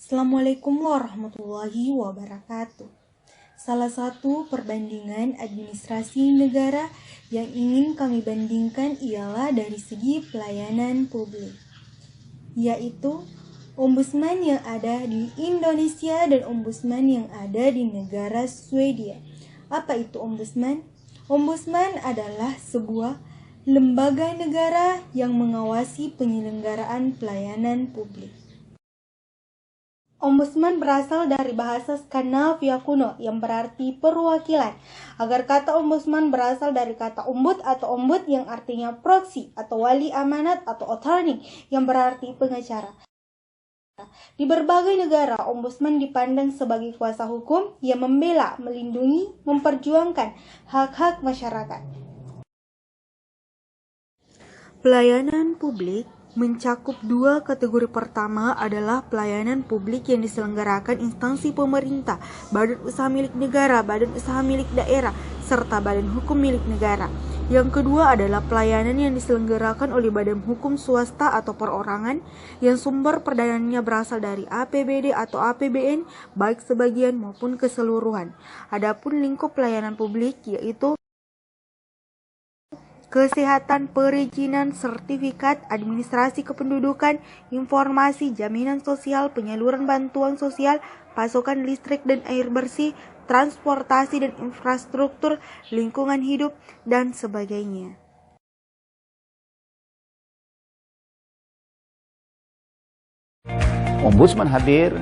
Assalamualaikum warahmatullahi wabarakatuh. Salah satu perbandingan administrasi negara yang ingin kami bandingkan ialah dari segi pelayanan publik, yaitu ombudsman yang ada di Indonesia dan ombudsman yang ada di negara Swedia. Apa itu ombudsman? Ombudsman adalah sebuah lembaga negara yang mengawasi penyelenggaraan pelayanan publik. Ombudsman berasal dari bahasa Skandinavia kuno yang berarti perwakilan. Agar kata ombudsman berasal dari kata ombud atau ombud yang artinya proksi atau wali amanat atau attorney yang berarti pengacara. Di berbagai negara, ombudsman dipandang sebagai kuasa hukum yang membela, melindungi, memperjuangkan hak-hak masyarakat. Pelayanan publik mencakup dua kategori. Pertama adalah pelayanan publik yang diselenggarakan instansi pemerintah, badan usaha milik negara, badan usaha milik daerah, serta badan hukum milik negara. Yang kedua adalah pelayanan yang diselenggarakan oleh badan hukum swasta atau perorangan yang sumber perdananya berasal dari APBD atau APBN, baik sebagian maupun keseluruhan. Adapun lingkup pelayanan publik yaitu kesehatan, perizinan, sertifikat, administrasi kependudukan, informasi, jaminan sosial, penyaluran bantuan sosial, pasokan listrik dan air bersih, transportasi dan infrastruktur, lingkungan hidup, dan sebagainya. Ombudsman hadir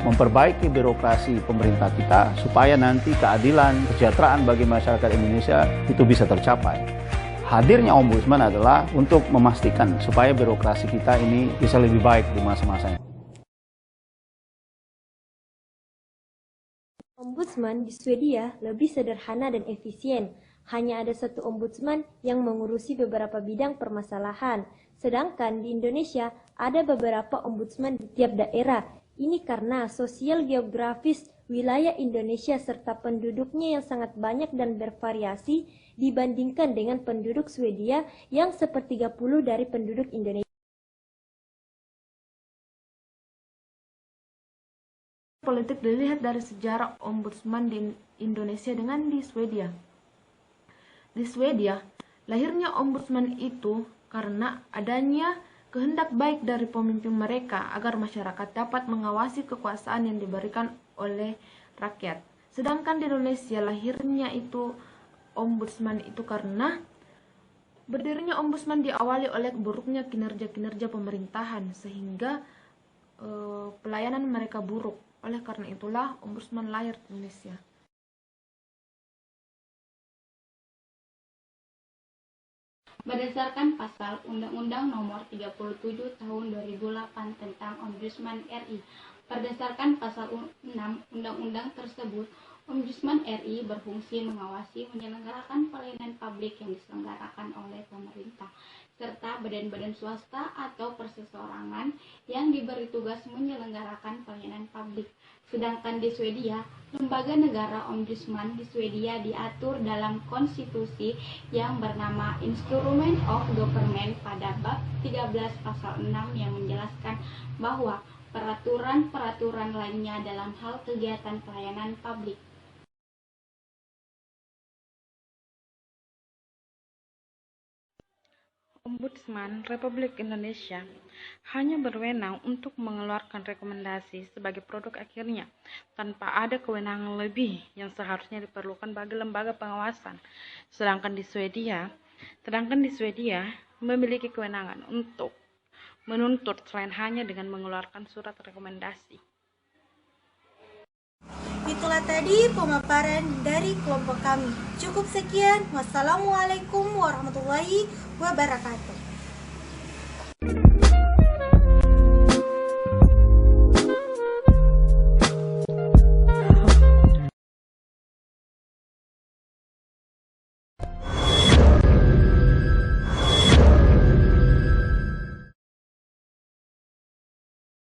memperbaiki birokrasi pemerintah kita supaya nanti keadilan, kesejahteraan bagi masyarakat Indonesia itu bisa tercapai. Hadirnya ombudsman adalah untuk memastikan supaya birokrasi kita ini bisa lebih baik di masa-masa ini. Ombudsman di Swedia lebih sederhana dan efisien. Hanya ada satu ombudsman yang mengurusi beberapa bidang permasalahan. Sedangkan di Indonesia ada beberapa ombudsman di tiap daerah. Ini karena sosial geografis wilayah Indonesia serta penduduknya yang sangat banyak dan bervariasi dibandingkan dengan penduduk Swedia yang 1/30 dari penduduk Indonesia. Politik dilihat dari sejarah ombudsman di Indonesia dengan di Swedia. Di Swedia, lahirnya ombudsman itu karena adanya kehendak baik dari pemimpin mereka agar masyarakat dapat mengawasi kekuasaan yang diberikan oleh rakyat. Sedangkan di Indonesia lahirnya itu ombudsman itu karena berdirinya ombudsman diawali oleh buruknya kinerja-kinerja pemerintahan sehingga pelayanan mereka buruk. Oleh karena itulah ombudsman lahir di Indonesia. Berdasarkan pasal Undang-Undang Nomor 37 Tahun 2008 tentang Ombudsman RI, berdasarkan pasal 6 Undang-Undang tersebut, Ombudsman RI berfungsi mengawasi menyelenggarakan pelayanan publik yang diselenggarakan oleh pemerintah, serta badan-badan swasta atau perseorangan yang diberi tugas menyelenggarakan pelayanan publik. Sedangkan di Swedia, lembaga negara Ombudsman di Swedia diatur dalam konstitusi yang bernama Instrument of Government pada bab 13 pasal 6 yang menjelaskan bahwa peraturan-peraturan lainnya dalam hal kegiatan pelayanan publik. Ombudsman Republik Indonesia hanya berwenang untuk mengeluarkan rekomendasi sebagai produk akhirnya, tanpa ada kewenangan lebih yang seharusnya diperlukan bagi lembaga pengawasan. Sedangkan di Swedia memiliki kewenangan untuk menuntut selain hanya dengan mengeluarkan surat rekomendasi. Itulah tadi pemaparan dari kelompok kami. Cukup sekian. Wassalamualaikum warahmatullahi wabarakatuh.